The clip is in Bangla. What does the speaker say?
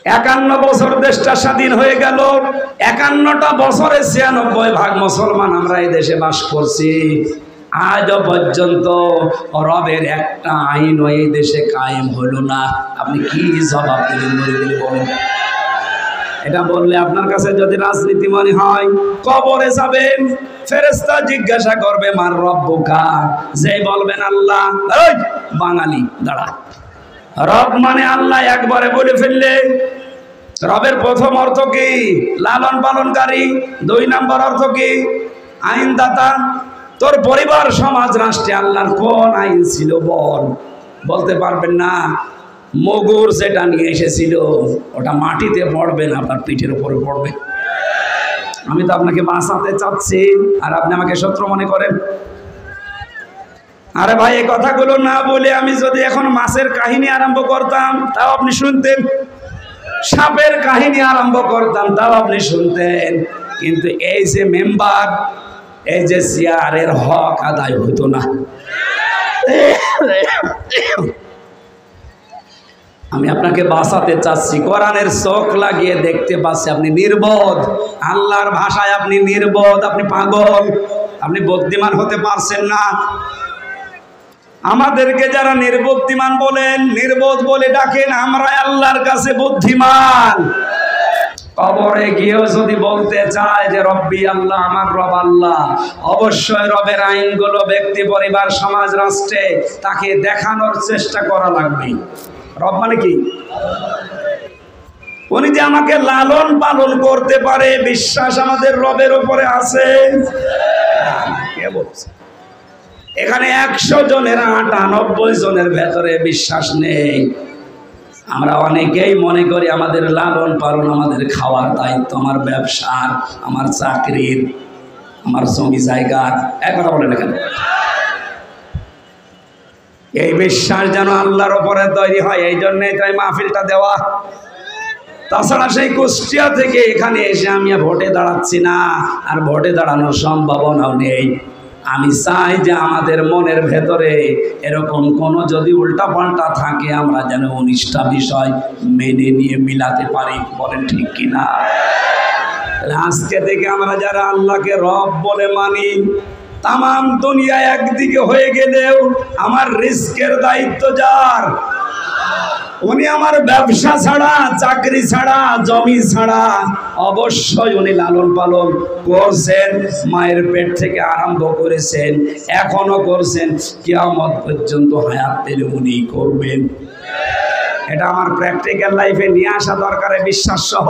51 বছর দেশটা স্বাধীন হয়ে গেল। 51টা বছরে 96% মুসলমান আমরা এই দেশে বাস করছি। আজও পর্যন্ত রবের একটা আইন এই দেশে কায়েম হলো না। আপনি কি জবাব দিলেন বলেন? এটা বললে আপনার কাছে যদি রাজনীতি মনে হয়, কবরে যাবেন, ফেরেশতা জিজ্ঞাসা করবে মার রব্বুকা, যে বলবেন আল্লাহ, এই বাঙালি দাঁড়া, রব মানে আল্লাহ একবারে বলে ফেললে রবের প্রথম অর্থ কি? লালন পালনকারী। 2 নম্বর অর্থ কি? আইনদাতা। তোর পরিবার সমাজ রাষ্ট্রে আল্লাহর কোন আইন ছিল বল? বলতে পারবেন না। মগুর যেটা নিয়ে এসেছিল ওটা মাটিতে পড়বে না, আপনার পিঠের উপরে পড়বে। আমি তো আপনাকে বাঁচাতে চাচ্ছি আর আপনি আমাকে শত্রু মনে করেন। আরে ভাই, এই কথাগুলো না বলে আমি যদি এখন মাছের কাহিনী আরম্ভ করতাম তাও আপনি শুনতেন, সাপের কাহিনী আরম্ভ করতাম তাও আপনি শুনতেন, কিন্তু এই যে মেম্বার, এই যে চেয়ারের হক আদায় হতো না। আমি আপনাকে বাঁচাতে চাচ্ছি, কোরআনের চোখ লাগিয়ে দেখতে পাচ্ছি আপনি নির্বোধ। আল্লাহর ভাষায় আপনি নির্বোধ, আপনি পাগল, আপনি বুদ্ধিমান হতে পারছেন না। আমাদেরকে যারা নির্বুদ্ধিমান বলেন, নির্বোধ বলে ডাকেন, আমরা আল্লাহর কাছে বুদ্ধিমান। কবরে গিয়েও যদি বলতে চায় যে রব্বি আল্লাহ, আমার রব আল্লাহ, অবশ্যই রবের আইনগুলো ব্যক্তি, পরিবার, সমাজ, রাষ্ট্রে তাকে দেখানোর চেষ্টা করা লাগবে। রব মানে কি? উনি যে আমাকে লালন পালন করতে পারে, বিশ্বাস আমাদের রবের উপরে আছে। কে বলছে? এখানে 100 জনের 98 জনের ভেতরে বিশ্বাস নেই। আমরা অনেকেই মনে করি আমাদের লালন পালন, আমাদের খাওয়ার দায়িত্ব, আমার ব্যবসার, আমার চাকরির, আমার জমি জায়গার। এক কথা বলেন এখানে। এই বিশ্বাস যেন আল্লাহর উপরে তৈরি হয়, এই জন্যই তাই মাহফিলটা দেওয়া। তাছাড়া সেই কুষ্টিয়া থেকে এখানে এসে আমি ভোটে দাঁড়াচ্ছি না, আর ভোটে দাঁড়ানোর সম্ভাবনাও নেই। আমি চাই যে আমাদের মনের ভেতরে এরকম কোনো যদি উল্টাপাল্টা থাকে, আমরা যেন 19টা বিষয় মেনে নিয়ে মিলাতে পারি। বলেন ঠিক কিনা? আজকে থেকে আমরা যারা আল্লাহকে রব বলে মানি, তামাম দুনিয়া একদিকে হয়ে গেলেও আমার রিস্কের দায়িত্ব যার। উনি আমার ব্যবসা ছাড়া, চাকরি ছাড়া, জমি ছাড়া অবশ্যই উনি লালন পালন করছেন। মায়ের পেট থেকে আরম্ভ করেছেন, এখনো করছেন, কিয়ামত পর্যন্ত হায়াত পেলে উনি করবেন। এটা আমার প্র্যাকটিক্যাল লাইফে নিয়ে আসা দরকার, বিশ্বাস সহ।